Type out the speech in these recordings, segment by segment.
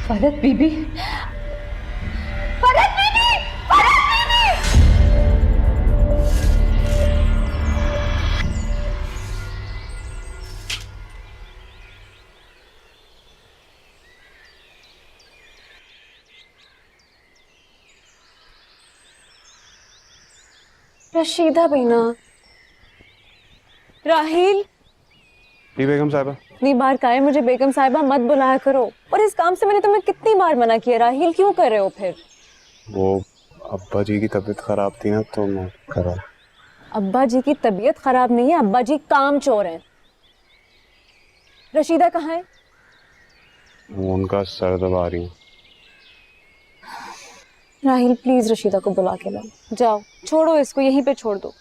फरहत बीबी, फरहत बीबी, फरहत बीबी। रशीदा बीना, राहिल। जी बेगम साहिबा। इतनी बार कहा है मुझे बेगम साहिबा मत बुलाया करो, और इस काम से मैंने तुम्हें कितनी बार मना किया। राहिल क्यों कर रहे हो फिर? वो अब्बा जी की तबीयत खराब थी ना, तो मैं करा। अब्बा जी की तबीयत खराब नहीं है, अब्बा जी काम चोर हैं। रशीदा कहाँ है? वो उनका सर दबा रही हूँ। राहिल प्लीज रशीदा को बुला के लाओ। जाओ, छोड़ो इसको, यहीं पे छोड़ दो।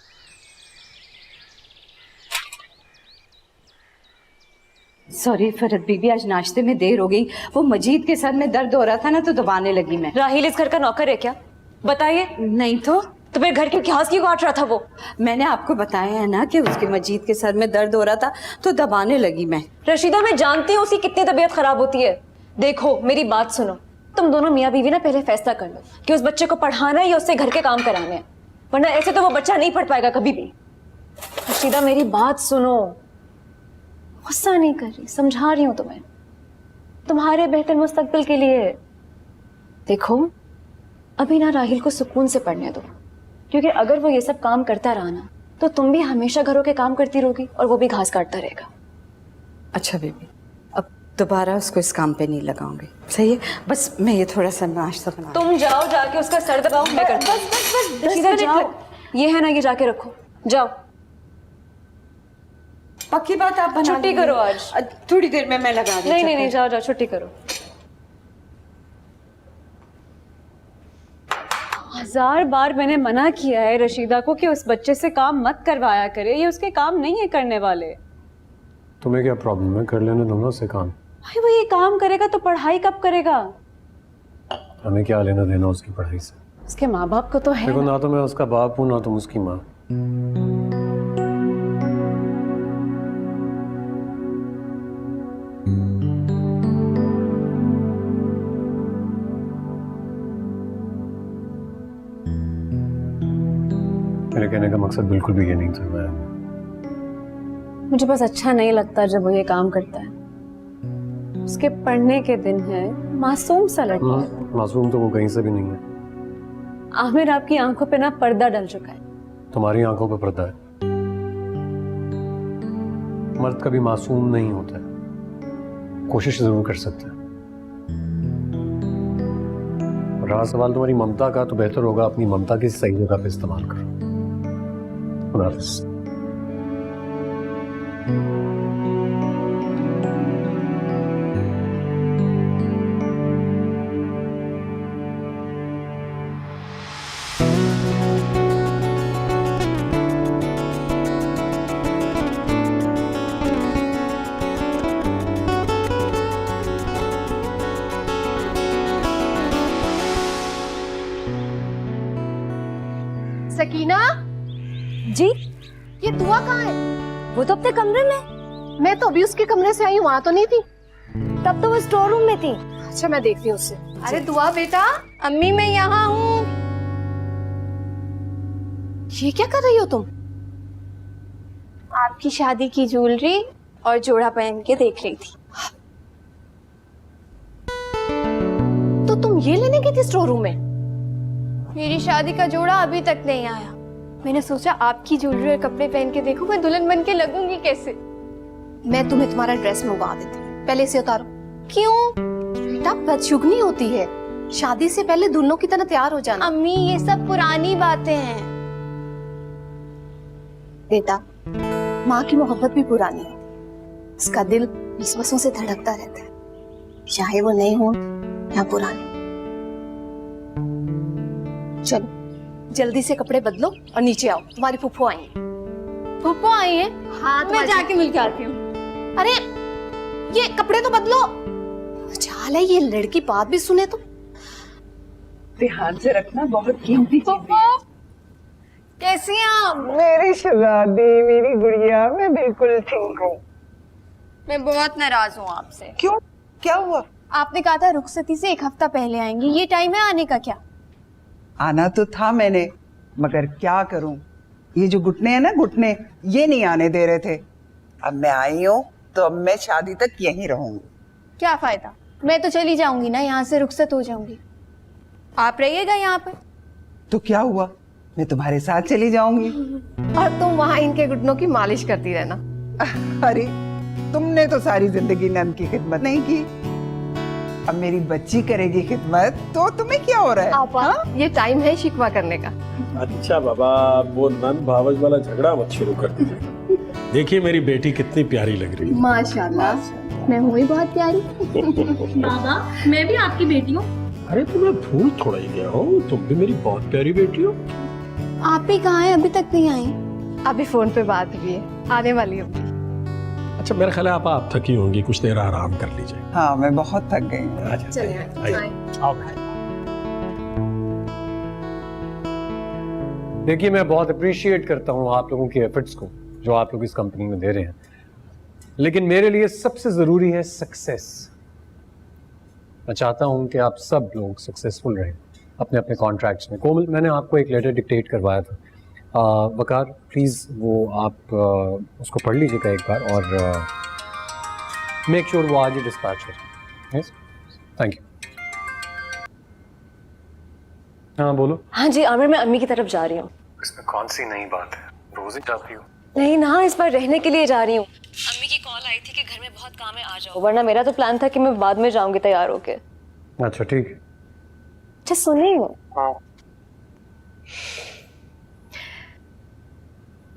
सॉरी फरहत बीबी, आज नाश्ते में देर हो गई। वो मजीद के सर में दर्द हो रहा था ना, तो दबाने लगी मैं। राहिल इस घर का नौकर है क्या? बताइए। नहीं तो फिर घर के घास क्यों काट रहा था वो? मैंने आपको बताया है ना कि उसके मजीद के सर में दर्द हो रहा था, तो दबाने लगी मैं। रशीदा मैं जानती हूँ उसकी कितनी तबीयत खराब होती है। देखो मेरी बात सुनो, तुम दोनों मियाँ बीवी ना पहले फैसला कर लो कि उस बच्चे को पढ़ाना है या उससे घर के काम कराने हैं, वरना ऐसे तो वो बच्चा नहीं पढ़ पाएगा कभी भी। रशीदा मेरी बात सुनो, गुस्सा नहीं कर रही, समझा रही हूँ तुम्हें, तुम्हारे बेहतर मुस्तकबिल के लिए। देखो अभी ना राहिल को सुकून से पढ़ने दो, क्योंकि अगर वो ये सब काम करता रहा ना, तो तुम भी हमेशा घरों के काम करती रहोगी और वो भी घास काटता रहेगा। अच्छा बेबी, अब दोबारा उसको इस काम पे नहीं लगाऊंगी, सही है? बस मैं ये थोड़ा सा नाश्ता बना। तुम जाओ, जाके उसका सर दबाओ, मैं करती हूँ। बस रशीदा जाओ, ये है ना, ये जाके रखो, जाओ। पक्की बात, आप बना छुट्टी लीजिए। करो आज। थोड़ी देर में मैं लगा दूँ। नहीं, जाओ जाओ, छुट्टी करो। 1000 बार मैंने मना किया है रशीदा को कि उस बच्चे से काम मत करवाया करे, ये उसके काम नहीं है करने वाले। तुम्हें क्या प्रॉब्लम है? कर लेने दो ना उससे काम। भाई वो ये काम करेगा तो पढ़ाई कब करेगा? हमें क्या लेना देना उसकी पढ़ाई से? उसके माँ बाप को तो है देखो, ना तो मैं उसका बाप हूँ ना तुम उसकी माँ। मेरे कहने का मकसद बिल्कुल भी ये नहीं था। मुझे बस अच्छा नहीं लगता जब वो ये काम करता है। उसके पढ़ने के दिन है, मासूम सा लड़का है। मासूम तो वो कहीं से भी नहीं है। आमिर आपकी आंखों पे ना पर्दा डल चुका है। तुम्हारी आंखों पे पर्दा है। मर्द कभी मासूम नहीं होता है, कोशिश जरूर कर सकता है। रहा सवाल तुम्हारी ममता का, तो बेहतर होगा अपनी ममता की सही जगह पे इस्तेमाल करो। खुदा हाफिज़। सकीना जी, ये दुआ कहाँ है? वो तो अपने कमरे में। मैं तो अभी उसके कमरे से आई हूँ, वहाँ तो नहीं थी। तब तो वो स्टोर रूम में थी। अच्छा मैं देखती हूँ उससे। अरे दुआ बेटा, अम्मी मैं यहाँ हूँ। ये क्या कर रही हो तुम? आपकी शादी की ज्वेलरी और जोड़ा पहन के देख रही थी। तो तुम ये लेने गई थी स्टोर रूम में? मेरी शादी का जोड़ा अभी तक नहीं आया। मैंने सोचा आपकी ज्वेलरी और कपड़े पहन के देखूं, मैं दुल्हन बन के लगूंगी कैसे। मैं तुम्हें तुम्हारा ड्रेस मंगवा देती हूँ, पहले इसे उतारो। क्यों? बेटा बदशुगनी होती है, शादी से पहले दुल्हनों की तरह तैयार हो जाना। अम्मी ये सब पुरानी बातें हैं। बेटा माँ की मोहब्बत भी पुरानी है, उसका दिल विश्वासों से धड़कता रहता है, चाहे वो नए हो या पुराने। चलो जल्दी से कपड़े बदलो और नीचे आओ, तुम्हारी फूफो आई है। फूफो आई है? हाँ मैं जाके मिल के आती हूँ। अरे ये कपड़े तो बदलो। चाल है ये लड़की बात भी सुने तो। ध्यान से रखना, बहुत कीमती चीज है। फूफो कैसी हैं आप? मेरी शहजादी, मेरी गुड़िया, मैं बिल्कुल ठीक हूँ। मैं बहुत नाराज हूँ आपसे। क्यों, क्या हुआ? आपने कहा था रुखसती से 1 हफ्ता पहले आएंगी, ये टाइम है आने का क्या? आना तो था मैंने, मगर क्या करूं, ये जो घुटने हैं ना घुटने, ये नहीं आने दे रहे थे। अब मैं आई हूँ तो अब मैं शादी तक यहीं रहूंगी। क्या फायदा, मैं तो चली जाऊंगी ना, यहाँ से रुखसत हो जाऊंगी। आप रहिएगा यहाँ पर। तो क्या हुआ, मैं तुम्हारे साथ चली जाऊंगी। और तुम वहाँ इनके घुटनों की मालिश करती रहना। अरे तुमने तो सारी जिंदगी नंद की खिदमत नहीं की, अब मेरी बच्ची करेगी खिदमत, तो तुम्हें क्या हो रहा है? आपा, ये टाइम है शिकवा करने का। अच्छा बाबा, वो नंद भावज वाला झगड़ा मत शुरू कर दीजिए। देखिए मेरी बेटी कितनी प्यारी लग रही है। माशाल्लाह, मैं हुई बहुत प्यारी। बाबा, मैं भी आपकी बेटी हूँ। अरे तुम्हें भूल थोड़ा ही गया हो, तुम भी मेरी बहुत प्यारी बेटी हो। आप ही कहाँ हैं, अभी तक नहीं आई? अभी फोन पे बात हुई है, आने वाली होगी। अच्छा मेरा ख्याल है आप थकी होंगी, कुछ देर आराम कर लीजिए। हाँ मैं बहुत थक गई हूँ। अच्छा चलिए, आइए। आओ भाई। देखिए मैं बहुत अप्रिशिएट करता हूँ आप लोगों के एफर्ट्स को जो आप लोग इस कंपनी में दे रहे हैं, लेकिन मेरे लिए सबसे ज़रूरी है सक्सेस। मैं चाहता हूँ कि आप सब लोग सक्सेसफुल रहें अपने अपने कॉन्ट्रैक्ट्स में। कोमल, मैंने आपको एक लेटर डिक्टेट करवाया था, वकार प्लीज़ वो आप उसको पढ़ लीजिएगा एक बार और मेक श्योर वो आज ही डिस्पैच हो जाए। Yes, thank you. हाँ बोलो। हाँ जी आमिर, मैं अम्मी की तरफ जा रही हूँ। इसमें कौन सी नई बात है, रोज ही जाती हो। नहीं ना, इस बार रहने के लिए जा रही हूँ। अम्मी की कॉल आई थी कि घर में बहुत काम है, आ जाओ, वरना मेरा तो प्लान था कि मैं बाद में जाऊंगी तैयार होके। अच्छा ठीक है। अच्छा सुनिए,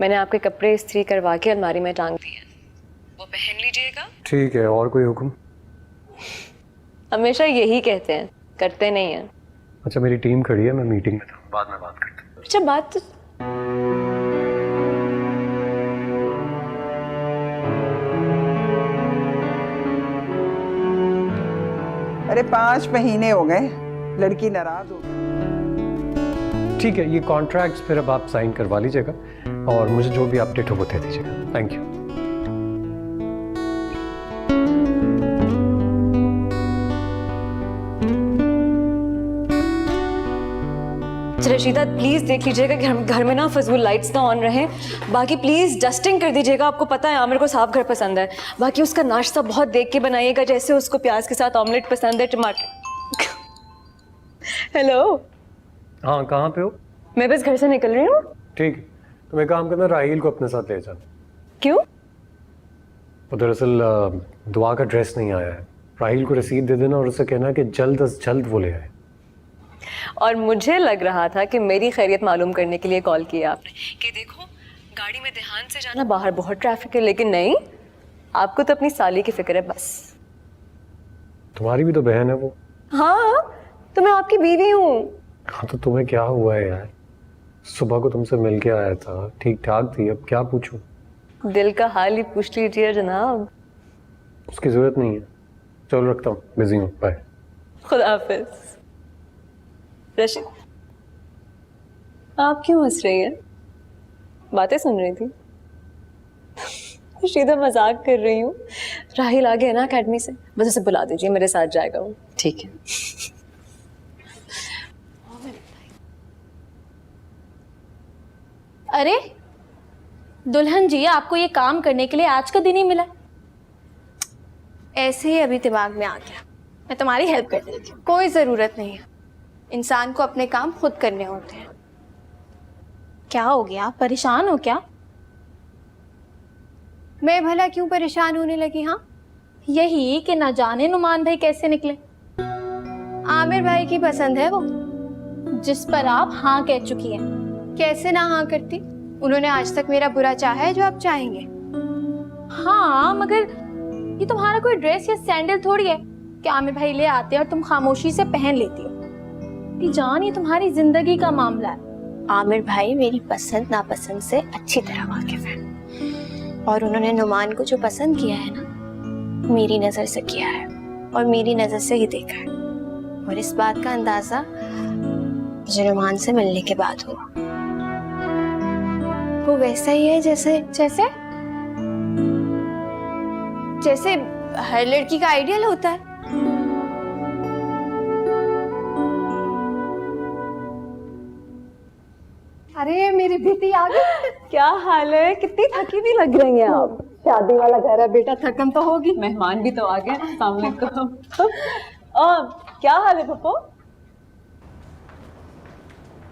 मैंने आपके कपड़े इस्त्री करवा के अलमारी में टांग दिए, वो पहन लीजिएगा। ठीक है, और कोई हुक्म? हमेशा यही कहते हैं, करते नहीं हैं। अच्छा मेरी टीम खड़ी है, मैं मीटिंग में था, बाद में बात करते हैं। अच्छा बात तो अरे 5 महीने हो गए, लड़की नाराज हो गई। ठीक है, ये कॉन्ट्रैक्ट्स फिर अब आप साइन करवा लीजिएगा और मुझे जो भी अपडेट हो वो दे दीजिएगा। Thank you. रशीदा प्लीज देख लीजिएगा कि घर में ना फजूल लाइट्स ना ऑन रहे। बाकी प्लीज डस्टिंग कर दीजिएगा, आपको पता है आमिर को साफ घर पसंद है। बाकी उसका नाश्ता बहुत देख के बनाइएगा, जैसे उसको प्याज के साथ ऑमलेट पसंद है, टमाटर। हेलो, हाँ कहाँ पे हो? मैं बस घर से निकल रही हूँ। ठीक है, तो मैं काम करना, राहील को अपने साथ ले जाना। क्यों? वो दरअसल दुआ का ड्रेस नहीं आया है, राहील को रसीद दे देना और उसे कहना कि जल्द अज जल्द वो ले आए। और मुझे लग रहा था कि मेरी खैरियत मालूम करने के लिए कॉल किया आपने कि देखो गाड़ी में ध्यान से जाना, बाहर बहुत ट्रैफिक है। लेकिन नहीं, आपको तो अपनी साली की फिक्र है बस। तुम्हारी भी तो बहन है वो। हाँ तो मैं आपकी बीवी हूँ। हाँ तो तुम्हें क्या हुआ है यार, सुबह को तुमसे मिल के आया था, ठीक ठाक थी, अब क्या पूछूं? दिल का हाल ही पूछ लीजिए जनाब। उसकी जरूरत नहीं है, चलो रखता हूँ, बिजी हूँ, बाय। खुदा हाफिज। रशीद, आप क्यों हंस रही हैं? बातें सुन रही थी? रशीदा मजाक कर रही हूँ। राहिल आ गया ना अकेडमी से, बस उसे बुला दीजिए, मेरे साथ जाएगा वो। ठीक है। अरे दुल्हन जी, आपको ये काम करने के लिए आज का दिन ही मिला? ऐसे ही अभी दिमाग में आ गया, मैं तुम्हारी हेल्प कर देती हूँ। कोई ज़रूरत नहीं है, इंसान को अपने काम खुद करने होते हैं। क्या हो गया, परेशान हो क्या? मैं भला क्यों परेशान होने लगी? हाँ यही कि ना जाने नुमान भाई कैसे निकले। आमिर भाई की पसंद है वो, जिस पर आप हाँ कह चुकी हैं। कैसे ना हाँ करती, उन्होंने आज तक मेरा बुरा चाहा है जो आप चाहेंगे। हाँ मगर ये तुम्हारा कोई ड्रेस या सैंडल थोड़ी है कि आमिर भाई ले आते हैं और तुम खामोशी से पहन लेती हो। कि जान, ये तुम्हारी जिंदगी का मामला है। आमिर भाई मेरी पसंद नापसंद से अच्छी तरह वाकिफ है, और उन्होंने नुमान को जो पसंद किया है ना, मेरी नजर से किया है और मेरी नजर से ही देखा है। और इस बात का अंदाजा मुझे नुमान से मिलने के बाद हुआ। वो वैसा ही है जैसे जैसे जैसे हर लड़की का आइडियल होता है। अरे मेरी बेटी आ गई। क्या हाल है? कितनी थकी भी लग रही हैं आप। शादी वाला घर है बेटा, थकन तो होगी। मेहमान भी तो आ गए। अस्सलाम वालेकुम। क्या हाल है पप्पो?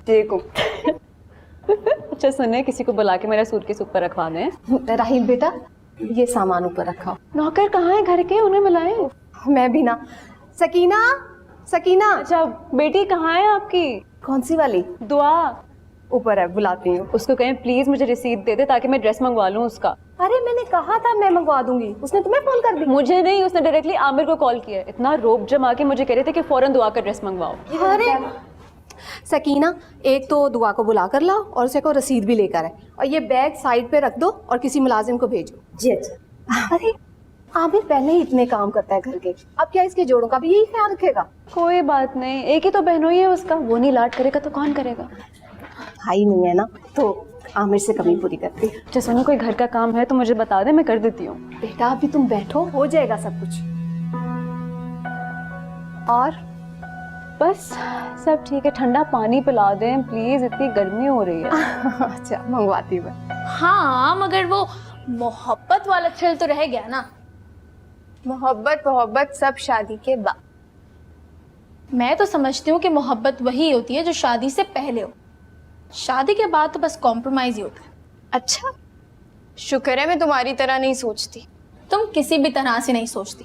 देखो अच्छा सुने, किसी को बुला के मेरा सूटकेस ऊपर रखवा दें। राहिल बेटा, ये सामान ऊपर रखा। नौकर कहाँ है घर के? उन्हें बुलाएं। मैं भी ना। सकीना, सकीना। अच्छा बेटी कहाँ है आपकी? कौन सी वाली? दुआ ऊपर है, बुलाती हूँ। उसको कहें प्लीज मुझे रिसीट दे दे ताकि मैं ड्रेस मंगवा लूँ उसका। अरे मैंने कहा था मैं मंगवा दूंगी, उसने तुम्हें फोन कर दी। मुझे नहीं, उसने डायरेक्टली आमिर को कॉल किया है। इतना रोब जमा के मुझे कह रहे थे कि फौरन दुआ का ड्रेस मंगवाओ। अरे सकीना, एक तो दुआ को बुला कर लाओ और उसे को रसीद भी लेकर आए, और ये बैग साइड पे रख दो और किसी मुलाजिम को भेजो। जी अच्छा। अरे आमिर पहले ही इतने काम करता है घर के, अब क्या इसके जोड़ों का भी यही ख्याल रखेगा? कोई बात नहीं, एक ही तो बहनोई है उसका, वो नहीं लाड करेगा तो कौन करेगा? भाई नहीं है ना, तो आमिर से कमी पूरी करती है। अच्छा सुनो, कोई घर का काम है तो मुझे बता दे, मैं कर देती हूँ। बेटा अभी तुम बैठो, हो जाएगा सब कुछ। और बस सब ठीक है। ठंडा पानी पिला दें प्लीज, इतनी गर्मी हो रही है। अच्छा मंगवाती हूँ। हाँ मगर वो मोहब्बत वाला थ्रिल तो रह गया ना। मोहब्बत सब शादी के बाद। मैं तो समझती हूँ कि मोहब्बत वही होती है जो शादी से पहले हो। शादी के बाद तो बस कॉम्प्रोमाइज ही होता है। अच्छा शुक्र है मैं तुम्हारी तरह नहीं सोचती। तुम किसी भी तरह से नहीं सोचती।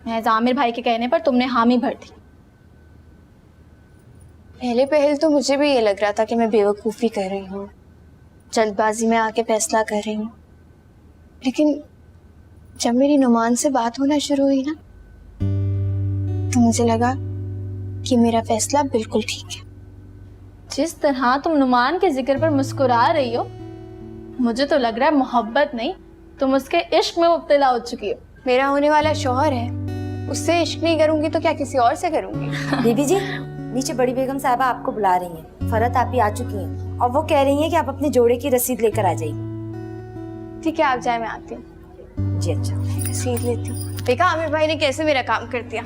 महज आमिर भाई के कहने पर तुमने हामी भर दी। पहले तो मुझे भी ये लग रहा था कि मैं बेवकूफ़ी कर रही हूँ, जल्दबाजी में आके फैसला कर रही हूँ, लेकिन जब मेरी नुमान से बात होना शुरू हुई ना, तो मुझे लगा कि मेरा फैसला बिल्कुल ठीक है। जिस तरह तुम नुमान के जिक्र पर मुस्कुरा रही हो, मुझे तो लग रहा है मोहब्बत नहीं, तुम उसके इश्क में मुब्तला हो चुकी हो। मेरा होने वाला शौहर है, उससे इश्क नहीं करूंगी तो क्या किसी और से करूंगी? बीबी जी, नीचे बड़ी बेगम साहबा आपको बुला रही हैं। फरत आप ही आ चुकी हैं और वो कह रही हैं कि आप अपने जोड़े की रसीद लेकर आ जाइए। ठीक है आप जाए, मैं आती हूँ। जी अच्छा। रसीद लेती हूँ। देखा आमिर भाई ने कैसे मेरा काम कर दिया।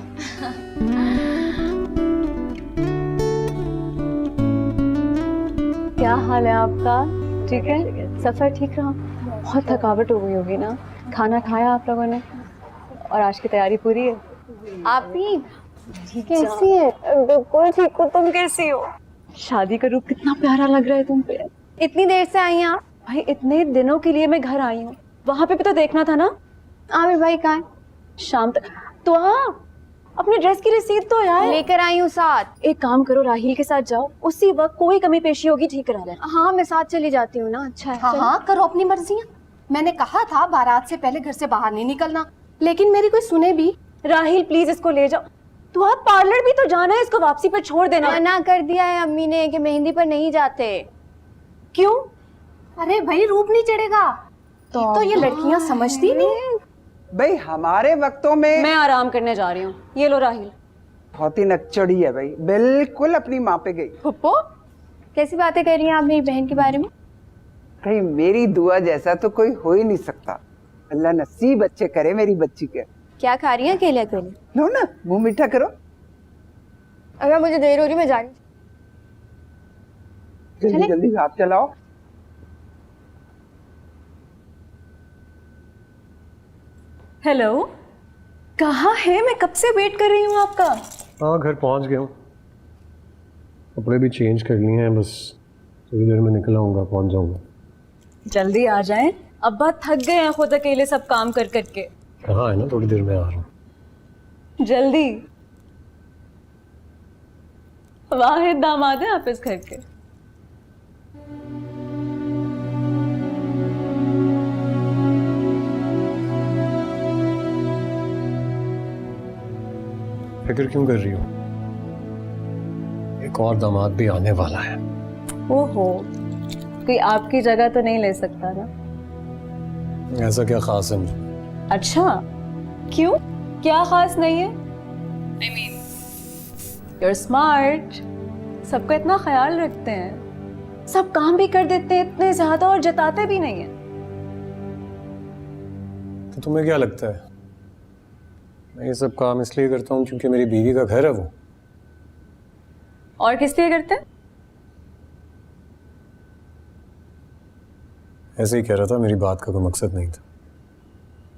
क्या हाल है आपका? ठीक है? सफर ठीक रहा? बहुत थकावट हो गई होगी ना? खाना खाया आप लोगों ने? और आज की तैयारी पूरी है? आप ही कैसी है? बिल्कुल ठीक हो। तुम कैसी हो? शादी का रूप कितना प्यारा लग रहा है तुम पे। इतनी देर से आई हैं आप? भाई इतने दिनों के लिए मैं घर आई हूँ, वहां पे भी तो देखना था ना। आमिर भाई कहाँ है? शाम तक तो अपने ड्रेस की रसीद तो यार लेकर आई हूँ साथ। एक काम करो, राहिल के साथ जाओ, उसी वक्त कोई कमी पेशी होगी ठीक करा लेना। हाँ मैं साथ चली जाती हूँ ना। अच्छा है। हाँ करो अपनी मर्जी। मैंने कहा था बारात से पहले घर से बाहर नहीं निकलना, लेकिन मेरी कोई सुने भी। राहिल प्लीज इसको ले जाओ। तो आप पार्लर भी तो जाना है, इसको वापसी पर छोड़ देना। मना कर दिया है अम्मी ने कि मेहंदी पर नहीं जाते। क्यों? अरे भाई रूप नहीं चढ़ेगा। तो ये लड़कियां समझती नहीं। भाई हमारे वक्तों में मैं आराम करने जा रही हूँ। ये लो राहिल। बहुत ही नकचड़ी है भाई, बिल्कुल अपनी माँ पे गई। पप्पो कैसी बातें कर रही हैं आप मेरी बहन के बारे में? भाई मेरी दुआ जैसा तो कोई हो ही नहीं सकता। अल्लाह नसीब अच्छे करे मेरी बच्ची के। क्या खा रही हैं अकेले अकेले? लो ना, मुंह मीठा करो। अगर मुझे देर हो रही मैं जा रही हूँ। जल्दी जल्दी आप चलाओ। हेलो, कहाँ है? मैं कब से वेट कर रही हूँ आपका। हाँ घर पहुँच गया हूँ, कपड़े भी चेंज कर लिए हैं, बस थोड़ी देर में निकल आऊँगा, पहुँच जाऊँगा। जल्दी आ जाएं, अब्बा थक गए हैं खुद अकेले सब काम कर करके। कहाँ है ना, थोड़ी देर में आ रहा हूँ। जल्दी। वाहिद दामाद है आप इस घर के। फिक्र क्यों कर रही हो? एक और दामाद भी आने वाला है। ओहो, कोई आपकी जगह तो नहीं ले सकता ना? ऐसा क्या खास है मुझे? अच्छा क्यों, क्या खास नहीं है? You're smart, सबका इतना ख्याल रखते हैं, सब काम भी कर देते हैं इतने ज्यादा और जताते भी नहीं है। तो तुम्हें क्या लगता है मैं ये सब काम इसलिए करता हूँ क्योंकि मेरी बीवी का घर है वो? और किस लिए करते हैं? ऐसे ही कह रहा था, मेरी बात का कोई मकसद नहीं था।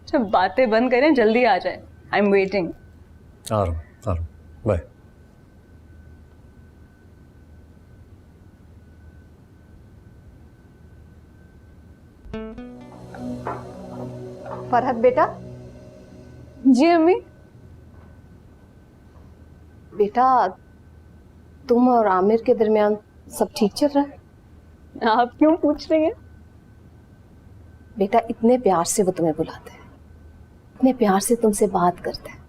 जब बातें बंद करें जल्दी आ जाए, आई एम वेटिंग। आ रहा हूँ, बाय। फरहत बेटा, जी अम्मी। बेटा तुम और आमिर के दरमियान सब ठीक चल रहा है? आप क्यों पूछ रही हैं? बेटा इतने प्यार से वो तुम्हें बुलाते हैं, इतने प्यार से तुमसे बात करते हैं,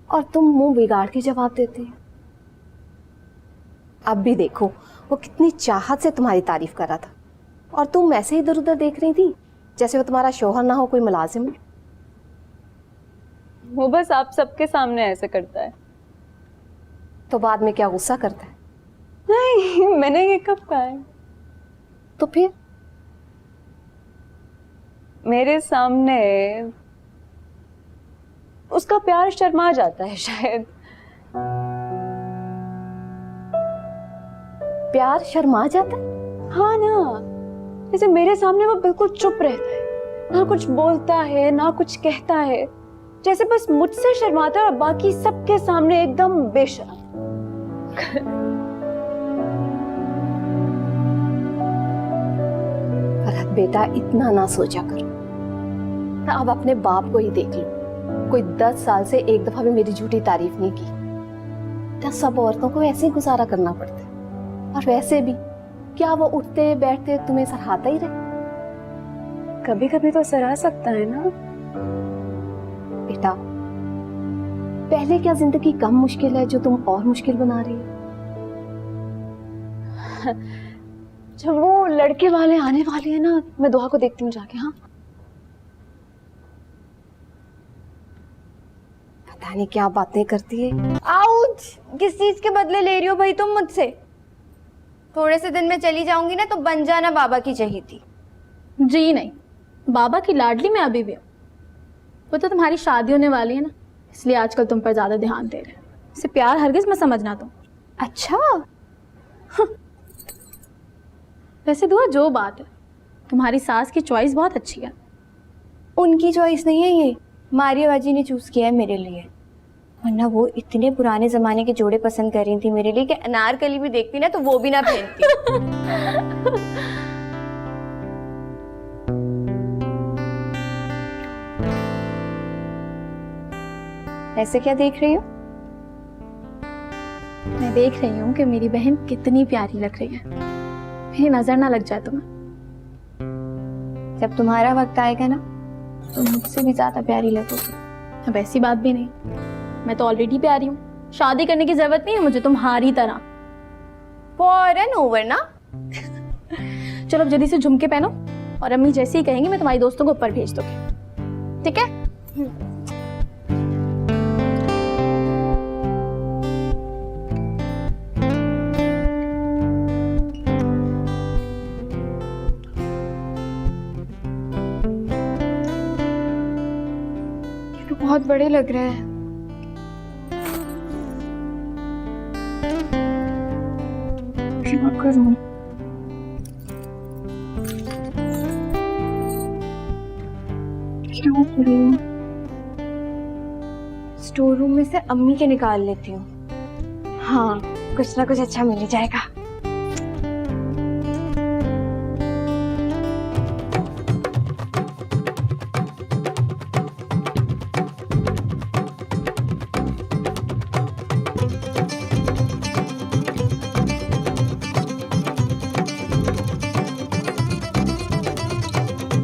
और तुम मुंह बिगाड़ के जवाब देती हो। अब भी देखो वो कितनी चाहत से तुम्हारी तारीफ कर रहा था, और तुम ऐसे ही इधर उधर देख रही थी जैसे वो तुम्हारा शौहर ना हो, कोई मुलाजिम हो। वो बस आप सबके सामने ऐसे करता है। तो बाद में क्या गुस्सा करता है? नहीं, मैंने ये कब कहा है? तो फिर मेरे सामने उसका प्यार शर्मा जाता है शायद। प्यार शर्मा जाता है? हाँ ना, जैसे मेरे सामने वो बिल्कुल चुप रहता है, ना कुछ बोलता है ना कुछ कहता है, जैसे बस मुझसे शर्माता है और बाकी सबके सामने एकदम बेशर्म। फरहत बेटा इतना ना सोचा करो, अब अपने बाप को ही देख लो, कोई 10 साल से एक दफा भी मेरी झूठी तारीफ नहीं की। क्या सब औरतों को ऐसे ही गुजारा करना पड़ता है? और वैसे भी क्या वो उठते बैठते तुम्हें सराहता ही रहे? कभी कभी तो सराह सकता है ना। बेटा पहले क्या जिंदगी कम मुश्किल है जो तुम और मुश्किल बना रही हो? जब वो लड़के वाले आने वाले हैं ना, मैं दुआ को देखती हूँ जाके। हाँ, पता नहीं क्या बातें करती है। आउच! किस चीज के बदले ले रही हो भाई तुम मुझसे? थोड़े से दिन में चली जाऊंगी ना, तो बन जाना बाबा की चहेती। जी नहीं, बाबा की लाडली मैं अभी भी हूँ। वो तो तुम्हारी शादी होने वाली है ना, इसलिए आजकल तुम पर ज्यादा ध्यान दे रहे हैं। इसे प्यार हरगिज मत समझना तुम। अच्छा वैसे दुआ जो बात है, तुम्हारी सास की चॉइस बहुत अच्छी है। उनकी चॉइस नहीं है ये, मारिया बाजी ने चूज किया है मेरे लिए। वरना वो इतने पुराने जमाने के जोड़े पसंद कर रही थी मेरे लिए कि अनारकली भी देखती ना तो वो भी ना पहनती। ऐसे क्या देख रही हो? मैं देख रही हूँ कि मेरी बहन कितनी प्यारी लग रही है, मेरी नजर ना लग जाए तुम्हें। जब तुम्हारा वक्त आएगा ना, तो मुझसे भी ज्यादा प्यारी लगोगी। अब ऐसी बात भी नहीं, मैं तो ऑलरेडी प्यारी हूँ, शादी करने की जरूरत नहीं है मुझे तुम्हारी तरह। फॉरन ओवर ना। चलो अब जल्दी से झुमके पहनो, और अम्मी जैसे ही कहेंगी मैं तुम्हारी दोस्तों को ऊपर भेज दूंगी, ठीक है? बहुत बड़े लग रहे हैं। क्या करूं? क्या करूं? स्टोर रूम में से अम्मी के निकाल लेती हूँ। हाँ, कुछ ना कुछ अच्छा मिल ही जाएगा।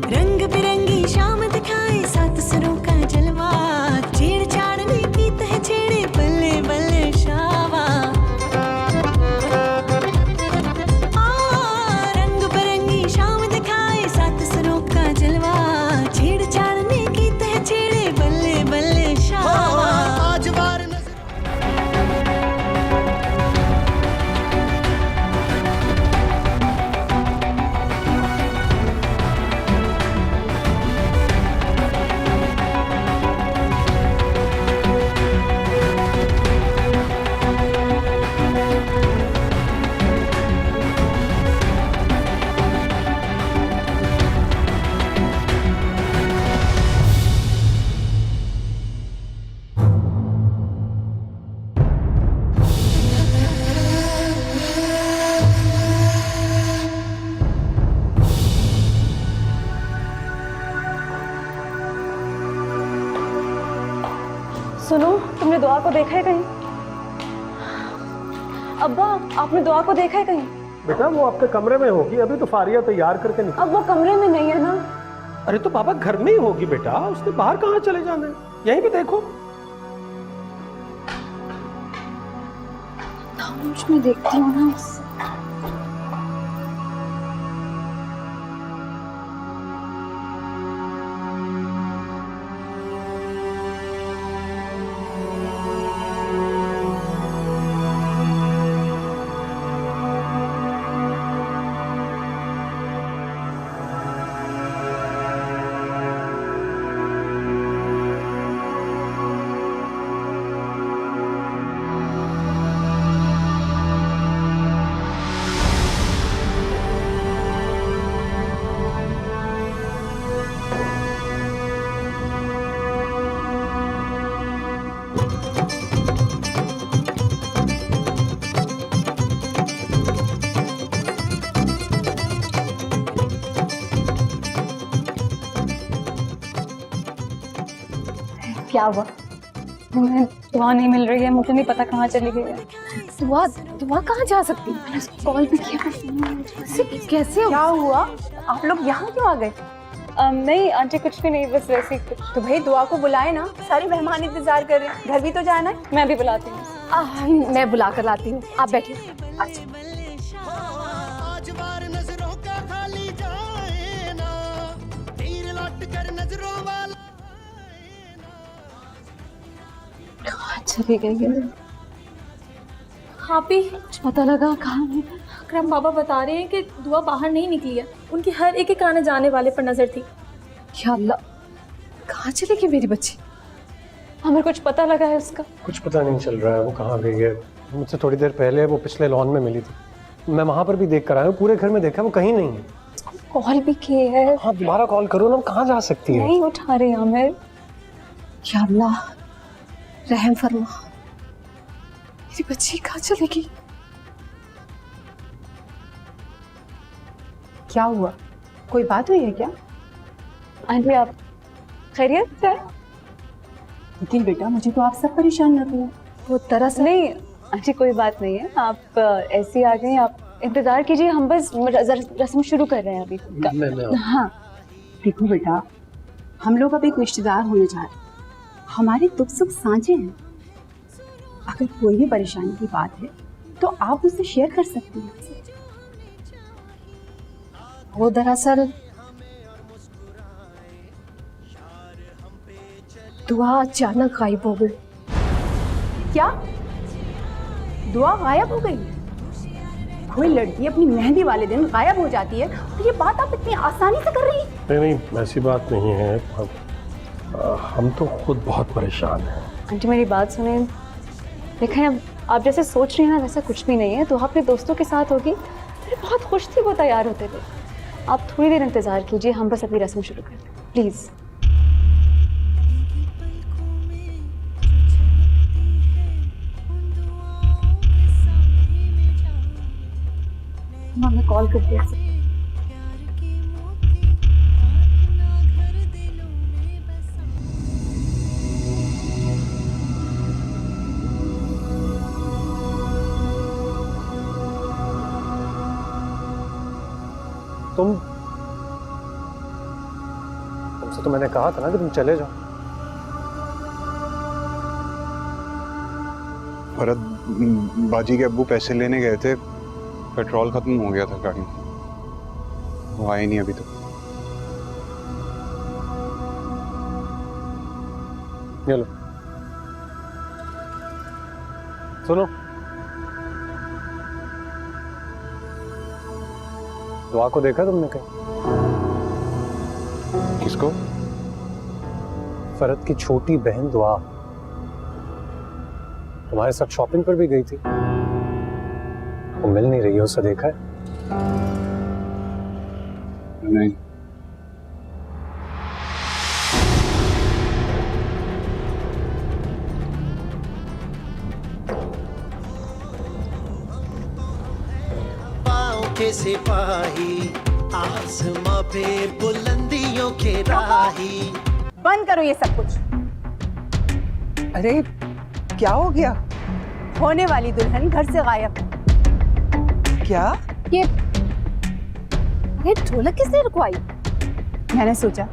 रंग बिरंगी शाम दिखाए सात सुरों का जलवा, छेड़छाड़ में पीत है छेड़े बल्ले बल्ले शावा। सुनो, तुमने दुआ को देखा है कहीं? अब्बा, आपने दुआ को देखा है कहीं? बेटा वो आपके कमरे में होगी, अभी तो फारिया तैयार करके निकल। अब वो कमरे में नहीं है ना। अरे तो पापा घर में ही होगी बेटा, उसने बाहर कहाँ चले जाना है, यहीं पे देखो। मैं देखती हूँ ना। क्या हुआ? मुझे दुआ नहीं मिल रही है, मुझे नहीं पता कहाँ चली गई है। दुआ दुआ कहाँ जा सकती है? मैंने उसको कॉल भी किया। कैसे क्या हुआ? आप लोग यहाँ क्यों आ गए? नहीं आंटी, कुछ भी नहीं, बस वैसे ही कुछ। तो भाई दुआ को बुलाए ना, सारे मेहमान इंतजार कर रहे हैं, घर भी तो जाना है। मैं भी बुलाती हूँ। मैं बुला कर लाती हूँ, आप बैठिए। अच्छा चली गई है। आप ही कुछ पता लगा कहाँ है? अकरम बाबा बता रहे हैं कि दुआ बाहर नहीं निकली है, उनकी हर एक आने जाने वाले पर नजर थी। या अल्लाह, कहाँ चली गई मेरी बच्ची? हमें कुछ पता लगा है उसका? कुछ पता नहीं चल रहा है वो कहाँ गई है। मुझसे थोड़ी देर पहले वो पिछले लॉन में मिली थी, मैं वहां पर भी देख कर आया हूँ, पूरे घर में देखा वो कहीं नहीं है। कॉल भी किए है। हाँ दोबारा कॉल करो ना, कहाँ जा सकती है? नहीं उठा रही आमिर। या अल्लाह, रहम फरमा, मेरी बच्ची कहाँ चलेगी? क्या हुआ? कोई बात हुई है क्या? आंटी आप खैरियत से? लेकिन बेटा मुझे तो आप सब परेशान लग रहे हैं। वो दरअसल नहीं आंटी, कोई बात नहीं है, आप ऐसे ही आ गए, आप इंतजार कीजिए, हम बस रस्म शुरू कर रहे हैं अभी। हाँ देखो बेटा, हम लोग अब एक रिश्तेदार होने जा रहे हैं, हमारे दुख सुख साझे हैं। अगर कोई भी परेशानी की बात है तो आप मुझसे शेयर कर सकती हैं। वो दरअसल दुआ अचानक गायब हो गई। क्या? दुआ गायब हो गई? कोई लड़की अपनी मेहंदी वाले दिन गायब हो जाती है तो ये बात आप इतनी आसानी से कर रही हैं? नहीं नहीं, ऐसी बात नहीं है, हम तो खुद बहुत परेशान हैं। आंटी मेरी बात सुने, देखें अब आप जैसे सोच रही हैं ना वैसा कुछ भी नहीं है। तो अपने दोस्तों के साथ होगी, अरे बहुत खुश थी वो, तैयार होते थे। आप थोड़ी देर इंतजार कीजिए, हम बस अपनी रस्म शुरू करते हैं प्लीज़। मैं कॉल करती हूँ। तुमसे तो मैंने कहा था ना कि तुम चले जाओ। भरत बाजी के अब्बू पैसे लेने गए थे, पेट्रोल खत्म हो गया था गाड़ी में, वो आए नहीं अभी तक। ये लो, सुनो, दुआ को देखा तुमने कहीं? किसको? फरत की छोटी बहन दुआ तुम्हारे साथ शॉपिंग पर भी गई थी, वो मिल नहीं रही है, उसे देखा है? नहीं। पाँव के सिपाही आसमां पे बुलंदियों के राही। बंद करो ये सब कुछ। अरे क्या हो गया? होने वाली दुल्हन घर से गायब। क्या? ये अरे ढोलक किसने रुकवाई? मैंने सोचा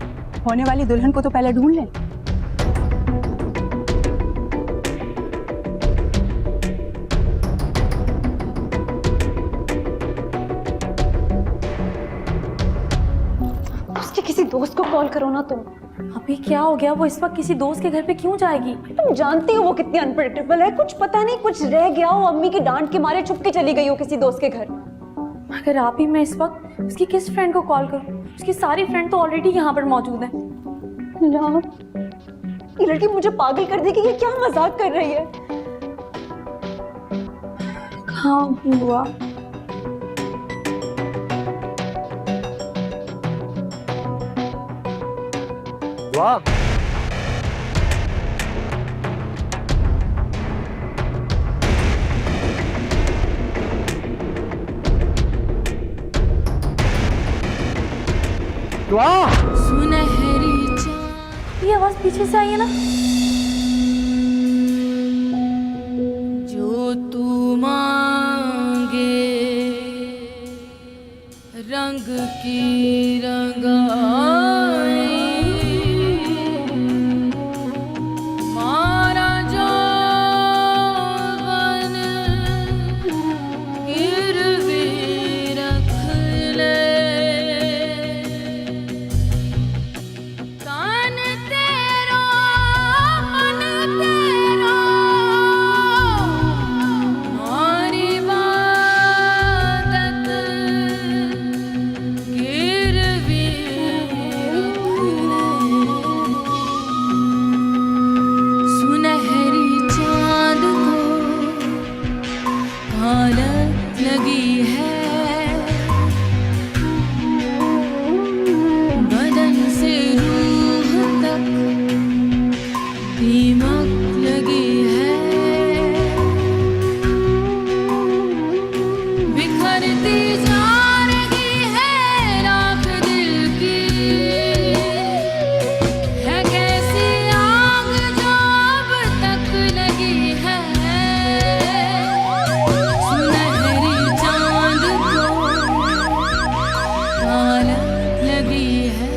होने वाली दुल्हन को तो पहले ढूंढ लें। उसके किसी दोस्त को कॉल करो ना तुम। अभी क्या हो गया? वो इस वक्त किसी दोस्त के घर पे क्यों जाएगी? तुम जानती हो वो कितनी अनप्रेडिक्टेबल है, कुछ पता नहीं, कुछ रह गया हो, अम्मी की डांट के मारे छुप के चली गई हो किसी दोस्त के घर। अगर आप ही, मैं इस वक्त उसकी किस फ्रेंड को कॉल करूं? उसकी सारी फ्रेंड तो ऑलरेडी यहाँ पर मौजूद है। ये लड़की मुझे पागल कर देगी, ये क्या मजाक कर रही है? हाँ हुआ। वाह, वाह, ये आवाज पीछे से आई है ना? जो तू मांगे रंग की रंगाई, मारा जौवन गिरवी रख ले, तन तेरा मन तेरा मारी बादत गिरवी रख ले। सुनहरी चांद को कालक लगी है, बदन से रूह तक दीमक लगी है, बिखरती जा रही है राख दिल की, है कैसी आग जो अब तक लगी है। सुनहरी चांद को कालक लगी है।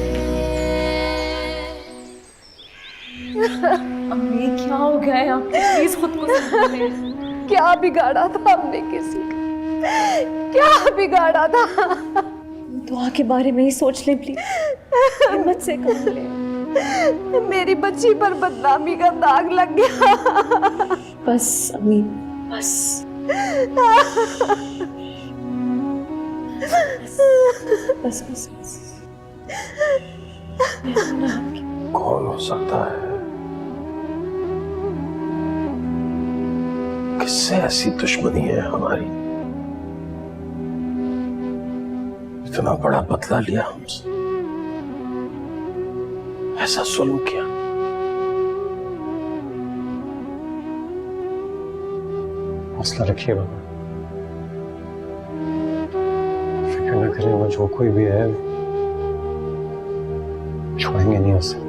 अम्मी क्या हो गया है आपको? प्लीज खुद को संभालिए। क्या बिगाड़ा था हमने किसी का? क्या बिगाड़ा था? दुआ के बारे में ही सोच ले प्लीज, हिम्मत से कर ले। मेरी बच्ची पर बदनामी का दाग लग गया। बस अम्मी, बस। बस बस बस। कौन हो सकता है? किससे ऐसी दुश्मनी है हमारी? इतना बड़ा बदला लिया हमसे, ऐसा जुल्म किया। हौसला रखिए बाबा, फिक्र न करिए, वो जो कोई भी है छोड़ेंगे नहीं उसे।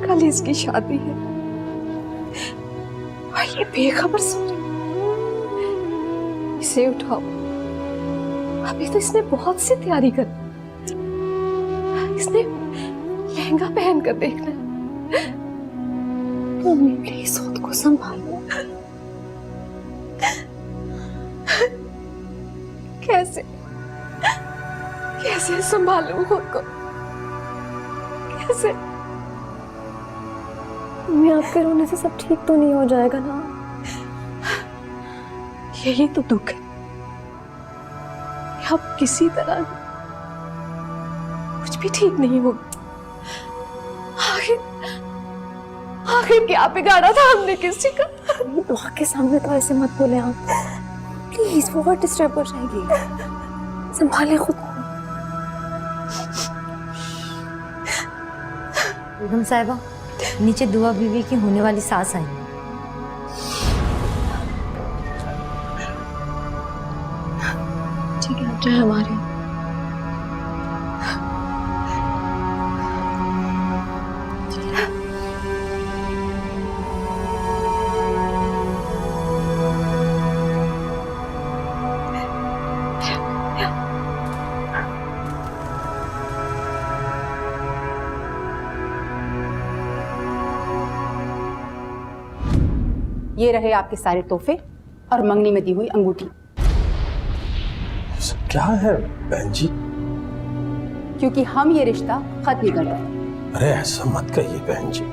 कल इसकी शादी है और ये बेखबर सो रही। इसे उठाओ, अभी तो इसने बहुत सी तैयारी कर, इसने लहंगा पहन कर देखना है। मम्मी प्लीज खुद को संभालो। कैसे कैसे संभालूं खुद को, कैसे? मम्मी आपके रोने से सब ठीक तो नहीं हो जाएगा ना? यही तो दुख है, अब किसी तरह कुछ भी ठीक नहीं होगा। आखिर आखिर क्या बिगाड़ा था हमने किसी का? दुआ के सामने तो ऐसे मत बोले आप प्लीज, वो बहुत डिस्टर्ब हो जाएगी। संभाले खुद को। बेगम साहिबा, नीचे दुआ बीवी की होने वाली सास आई है। ठीक है, आप जाए हमारे। ये रहे आपके सारे तोहफे और मंगनी में दी हुई अंगूठी। क्या है बहन जी? क्योंकि हम ये रिश्ता खत्म नहीं कर रहे। अरे ऐसा मत कहिए बहन जी,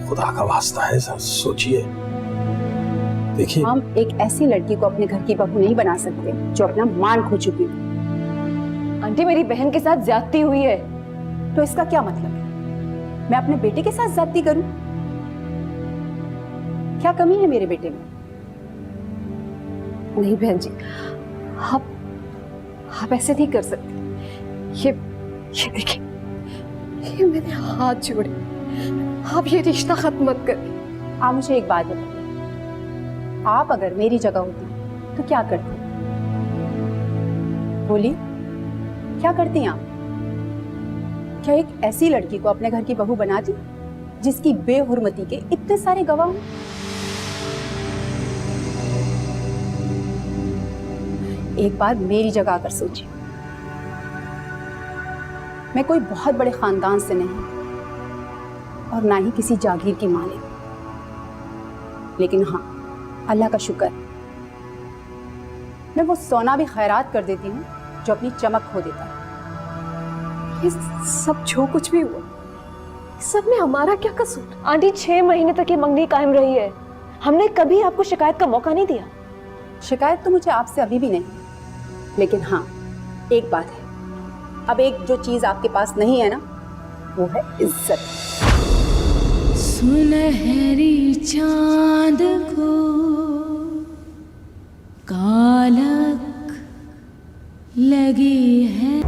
खुदा का वास्ता है, सर सोचिए। देखिए, हम एक ऐसी लड़की को अपने घर की बहू नहीं बना सकते जो अपना मान खो चुकी हो। आंटी मेरी बहन के साथ ज्यादती हुई है। तो इसका क्या मतलब है? मैं अपने बेटे के साथ ज्यादती करूं? क्या कमी है मेरे बेटे में? नहीं बहन जी, आप ऐसे नहीं कर सकते। ये देखिए, ये मेरे हाथ जोड़े, आप ये रिश्ता खत्म मत करिए। आप मुझे एक बात बताइए, आप अगर मेरी जगह होती तो क्या करती? बोलिए, क्या करती आप? क्या एक ऐसी लड़की को अपने घर की बहू बनाती जिसकी बेहुरमती के इतने सारे गवाह हों? एक बार मेरी जगह आकर सोचिए। मैं कोई बहुत बड़े खानदान से नहीं और ना ही किसी जागीर की मालिक, लेकिन हाँ, अल्लाह का शुक्र, मैं वो सोना भी खैरात कर देती हूँ जो अपनी चमक खो देता है। ये सब जो कुछ भी हुआ, सब में हमारा क्या कसूर? आंटी 6 महीने तक ये मंगनी कायम रही है, हमने कभी आपको शिकायत का मौका नहीं दिया। शिकायत तो मुझे आपसे अभी भी नहीं, लेकिन हाँ, एक बात है, अब एक जो चीज आपके पास नहीं है ना, वो है इज्जत। सुनहरी चांद को कालक लगी है।